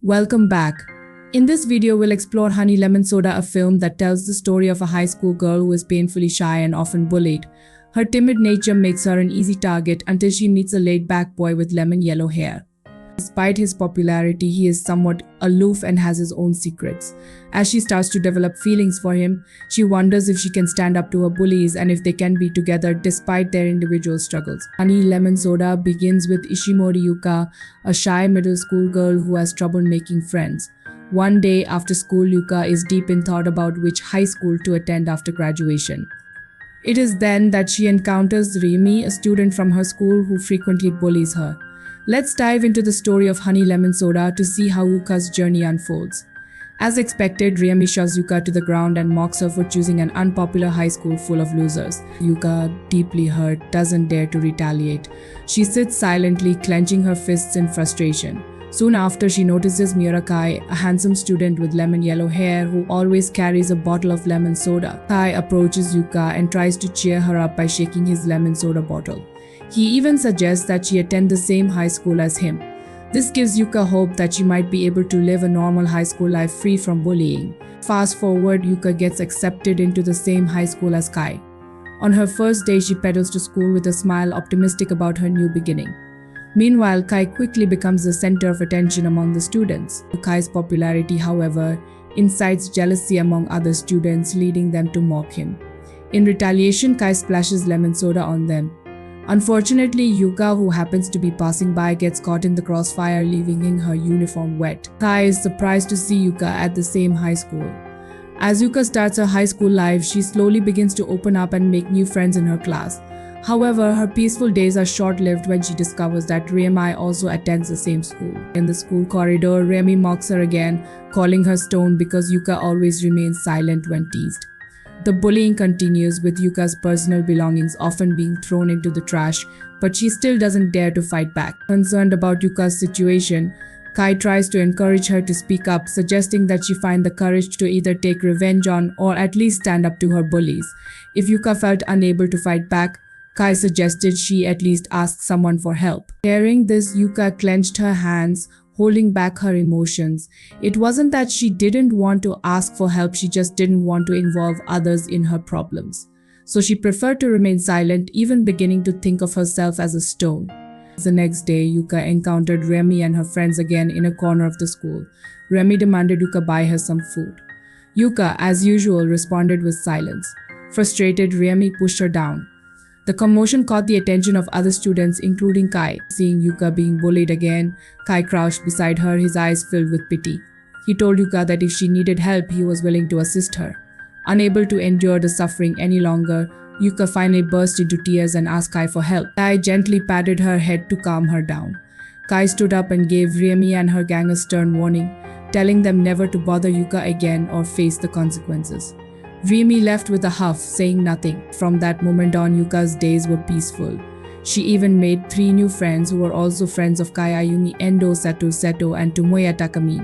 Welcome back. In this video, we'll explore Honey Lemon Soda, a film that tells the story of a high school girl who is painfully shy and often bullied. Her timid nature makes her an easy target until she meets a laid-back boy with lemon yellow hair. Despite his popularity, he is somewhat aloof and has his own secrets. As she starts to develop feelings for him, she wonders if she can stand up to her bullies and if they can be together despite their individual struggles. Honey Lemon Soda begins with Ishimori Yuka, a shy middle school girl who has trouble making friends. One day after school, Yuka is deep in thought about which high school to attend after graduation. It is then that she encounters Remy, a student from her school who frequently bullies her. Let's dive into the story of Honey Lemon Soda to see how Yuka's journey unfolds. As expected, Remy shoves Yuka to the ground and mocks her for choosing an unpopular high school full of losers. Yuka, deeply hurt, doesn't dare to retaliate. She sits silently, clenching her fists in frustration. Soon after, she notices Kai, a handsome student with lemon yellow hair who always carries a bottle of lemon soda. Kai approaches Yuka and tries to cheer her up by shaking his lemon soda bottle. He even suggests that she attend the same high school as him. This gives Yuka hope that she might be able to live a normal high school life free from bullying. Fast forward, Yuka gets accepted into the same high school as Kai. On her first day, she pedals to school with a smile, optimistic about her new beginning. Meanwhile, Kai quickly becomes the center of attention among the students. Kai's popularity, however, incites jealousy among other students, leading them to mock him. In retaliation, Kai splashes lemon soda on them. Unfortunately, Yuka, who happens to be passing by, gets caught in the crossfire, leaving her uniform wet. Kai is surprised to see Yuka at the same high school. As Yuka starts her high school life, she slowly begins to open up and make new friends in her class. However, her peaceful days are short-lived when she discovers that Remy also attends the same school. In the school corridor, Remy mocks her again, calling her stone because Yuka always remains silent when teased. The bullying continues, with Yuka's personal belongings often being thrown into the trash, but she still doesn't dare to fight back. Concerned about Yuka's situation, Kai tries to encourage her to speak up, suggesting that she find the courage to either take revenge on or at least stand up to her bullies. If Yuka felt unable to fight back, Kai suggested she at least ask someone for help. Hearing this, Yuka clenched her hands, holding back her emotions. It wasn't that she didn't want to ask for help, she just didn't want to involve others in her problems. So she preferred to remain silent, even beginning to think of herself as a stone. The next day, Yuka encountered Remy and her friends again in a corner of the school. Remy demanded Yuka buy her some food. Yuka, as usual, responded with silence. Frustrated, Remy pushed her down. The commotion caught the attention of other students, including Kai. Seeing Yuka being bullied again, Kai crouched beside her, his eyes filled with pity. He told Yuka that if she needed help, he was willing to assist her. Unable to endure the suffering any longer, Yuka finally burst into tears and asked Kai for help. Kai gently patted her head to calm her down. Kai stood up and gave Remy and her gang a stern warning, telling them never to bother Yuka again or face the consequences. Remy left with a huff, saying nothing. From that moment on, Yuka's days were peaceful. She even made 3 new friends who were also friends of Kai: Ayumi, Endo, Seto, and Tomoya Takami.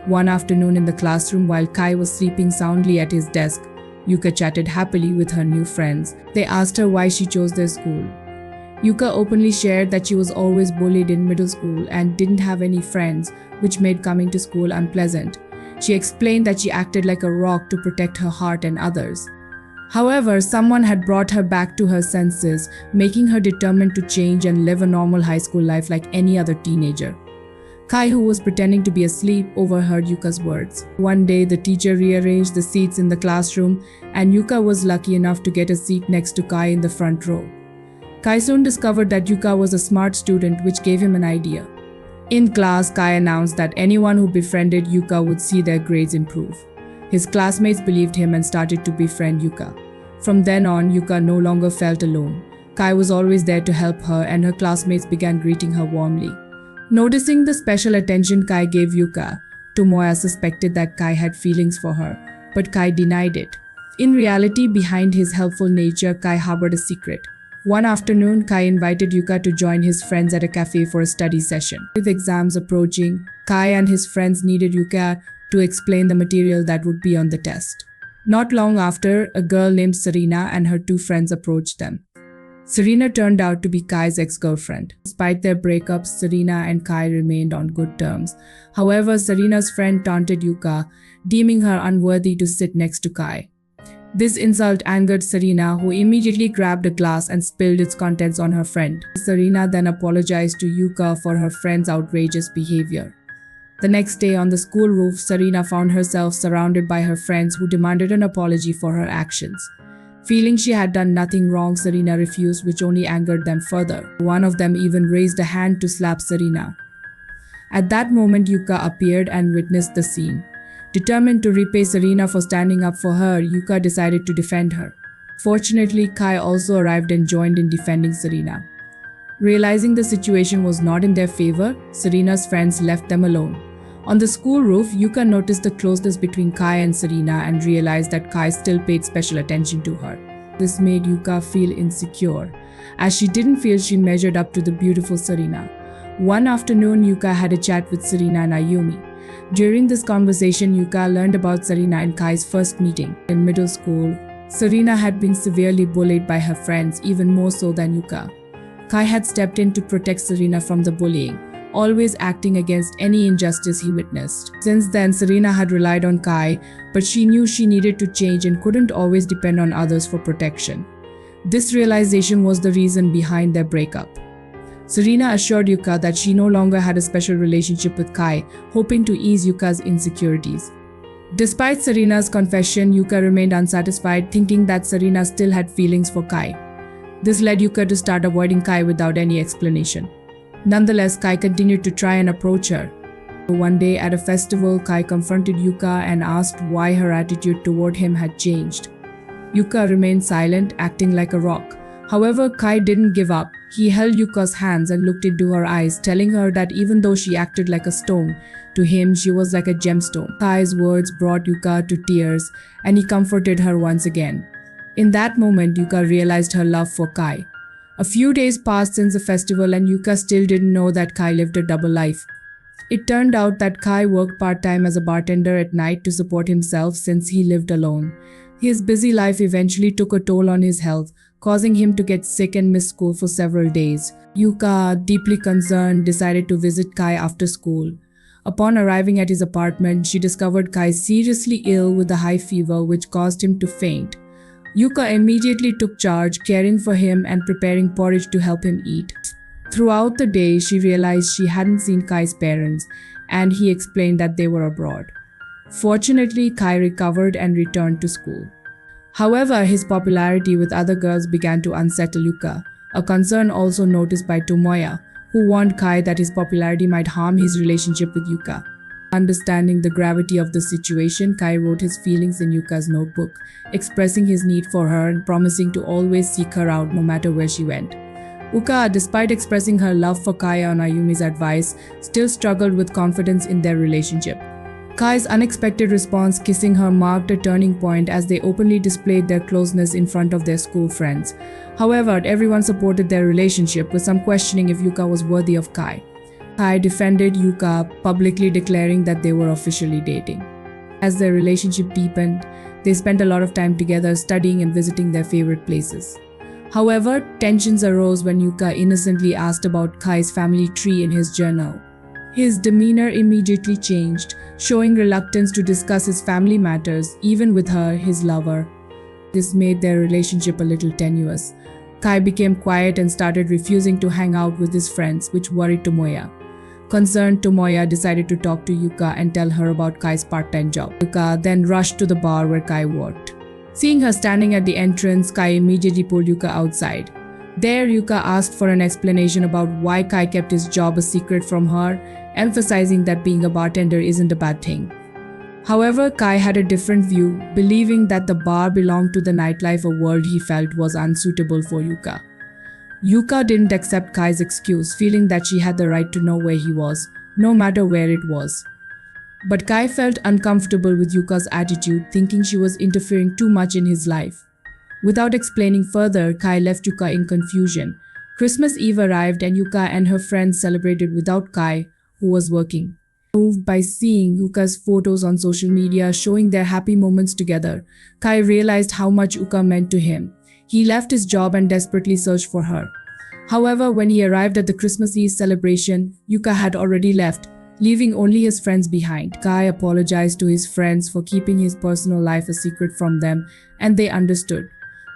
One afternoon in the classroom, while Kai was sleeping soundly at his desk, Yuka chatted happily with her new friends. They asked her why she chose their school. Yuka openly shared that she was always bullied in middle school and didn't have any friends, which made coming to school unpleasant. She explained that she acted like a rock to protect her heart and others. However, someone had brought her back to her senses, making her determined to change and live a normal high school life like any other teenager. Kai, who was pretending to be asleep, overheard Yuka's words. One day, the teacher rearranged the seats in the classroom, and Yuka was lucky enough to get a seat next to Kai in the front row. Kai soon discovered that Yuka was a smart student, which gave him an idea. In class, Kai announced that anyone who befriended Yuka would see their grades improve. His classmates believed him and started to befriend Yuka. From then on, Yuka no longer felt alone. Kai was always there to help her, and her classmates began greeting her warmly. Noticing the special attention Kai gave Yuka, Tomoya suspected that Kai had feelings for her, but Kai denied it. In reality, behind his helpful nature, Kai harbored a secret. One afternoon, Kai invited Yuka to join his friends at a cafe for a study session. With exams approaching, Kai and his friends needed Yuka to explain the material that would be on the test. Not long after, a girl named Serena and her 2 friends approached them. Serena turned out to be Kai's ex-girlfriend. Despite their breakups, Serena and Kai remained on good terms. However, Serena's friend taunted Yuka, deeming her unworthy to sit next to Kai. This insult angered Serena, who immediately grabbed a glass and spilled its contents on her friend. Serena then apologized to Yuka for her friend's outrageous behavior. The next day on the school roof, Serena found herself surrounded by her friends who demanded an apology for her actions. Feeling she had done nothing wrong, Serena refused, which only angered them further. One of them even raised a hand to slap Serena. At that moment, Yuka appeared and witnessed the scene. Determined to repay Serena for standing up for her, Yuka decided to defend her. Fortunately, Kai also arrived and joined in defending Serena. Realizing the situation was not in their favor, Serena's friends left them alone. On the school roof, Yuka noticed the closeness between Kai and Serena and realized that Kai still paid special attention to her. This made Yuka feel insecure, as she didn't feel she measured up to the beautiful Serena. One afternoon, Yuka had a chat with Serena and Ayumi. During this conversation, Yuka learned about Serena and Kai's first meeting. In middle school, Serena had been severely bullied by her friends, even more so than Yuka. Kai had stepped in to protect Serena from the bullying, always acting against any injustice he witnessed. Since then, Serena had relied on Kai, but she knew she needed to change and couldn't always depend on others for protection. This realization was the reason behind their breakup. Serena assured Yuka that she no longer had a special relationship with Kai, hoping to ease Yuka's insecurities. Despite Serena's confession, Yuka remained unsatisfied, thinking that Serena still had feelings for Kai. This led Yuka to start avoiding Kai without any explanation. Nonetheless, Kai continued to try and approach her. One day at a festival, Kai confronted Yuka and asked why her attitude toward him had changed. Yuka remained silent, acting like a rock. However, Kai didn't give up. He held Yuka's hands and looked into her eyes, telling her that even though she acted like a stone, to him she was like a gemstone. Kai's words brought Yuka to tears, and he comforted her once again. In that moment, Yuka realized her love for Kai. A few days passed since the festival and Yuka still didn't know that Kai lived a double life. It turned out that Kai worked part-time as a bartender at night to support himself since he lived alone. His busy life eventually took a toll on his health, causing him to get sick and miss school for several days. Yuka, deeply concerned, decided to visit Kai after school. Upon arriving at his apartment, she discovered Kai seriously ill with a high fever which caused him to faint. Yuka immediately took charge, caring for him and preparing porridge to help him eat. Throughout the day, she realized she hadn't seen Kai's parents, and he explained that they were abroad. Fortunately, Kai recovered and returned to school. However, his popularity with other girls began to unsettle Yuka, a concern also noticed by Tomoya, who warned Kai that his popularity might harm his relationship with Yuka. Understanding the gravity of the situation, Kai wrote his feelings in Yuka's notebook, expressing his need for her and promising to always seek her out no matter where she went. Yuka, despite expressing her love for Kai on Ayumi's advice, still struggled with confidence in their relationship. Kai's unexpected response, kissing her, marked a turning point as they openly displayed their closeness in front of their school friends. However, everyone supported their relationship, with some questioning if Yuka was worthy of Kai. Kai defended Yuka, publicly declaring that they were officially dating. As their relationship deepened, they spent a lot of time together studying and visiting their favorite places. However, tensions arose when Yuka innocently asked about Kai's family tree in his journal. His demeanor immediately changed, showing reluctance to discuss his family matters, even with her, his lover. This made their relationship a little tenuous. Kai became quiet and started refusing to hang out with his friends, which worried Tomoya. Concerned, Tomoya decided to talk to Yuka and tell her about Kai's part-time job. Yuka then rushed to the bar where Kai worked. Seeing her standing at the entrance, Kai immediately pulled Yuka outside. There, Yuka asked for an explanation about why Kai kept his job a secret from her, emphasizing that being a bartender isn't a bad thing. However, Kai had a different view, believing that the bar belonged to the nightlife, a world he felt was unsuitable for Yuka. Yuka didn't accept Kai's excuse, feeling that she had the right to know where he was, no matter where it was. But Kai felt uncomfortable with Yuka's attitude, thinking she was interfering too much in his life. Without explaining further, Kai left Yuka in confusion. Christmas Eve arrived and Yuka and her friends celebrated without Kai, who was working. Moved by seeing Yuka's photos on social media showing their happy moments together, Kai realized how much Yuka meant to him. He left his job and desperately searched for her. However, when he arrived at the Christmas Eve celebration, Yuka had already left, leaving only his friends behind. Kai apologized to his friends for keeping his personal life a secret from them, and they understood.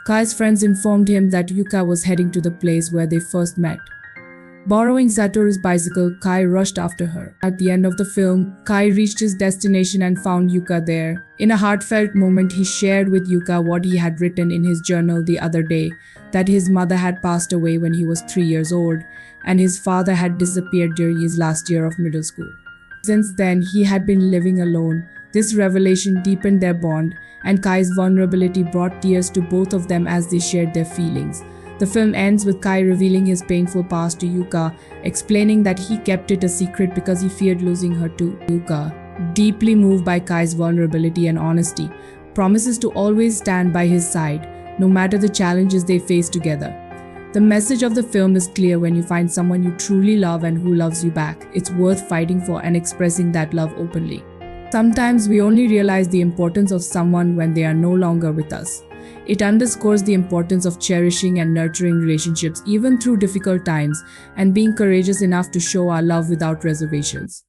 Kai's friends informed him that Yuka was heading to the place where they first met. Borrowing Satoru's bicycle, Kai rushed after her. At the end of the film, Kai reached his destination and found Yuka there. In a heartfelt moment, he shared with Yuka what he had written in his journal the other day, that his mother had passed away when he was 3 years old, and his father had disappeared during his last year of middle school. Since then, he had been living alone. This revelation deepened their bond, and Kai's vulnerability brought tears to both of them as they shared their feelings. The film ends with Kai revealing his painful past to Yuka, explaining that he kept it a secret because he feared losing her too. Yuka, deeply moved by Kai's vulnerability and honesty, promises to always stand by his side, no matter the challenges they face together. The message of the film is clear: when you find someone you truly love and who loves you back, it's worth fighting for and expressing that love openly. Sometimes we only realize the importance of someone when they are no longer with us. It underscores the importance of cherishing and nurturing relationships even through difficult times, and being courageous enough to show our love without reservations.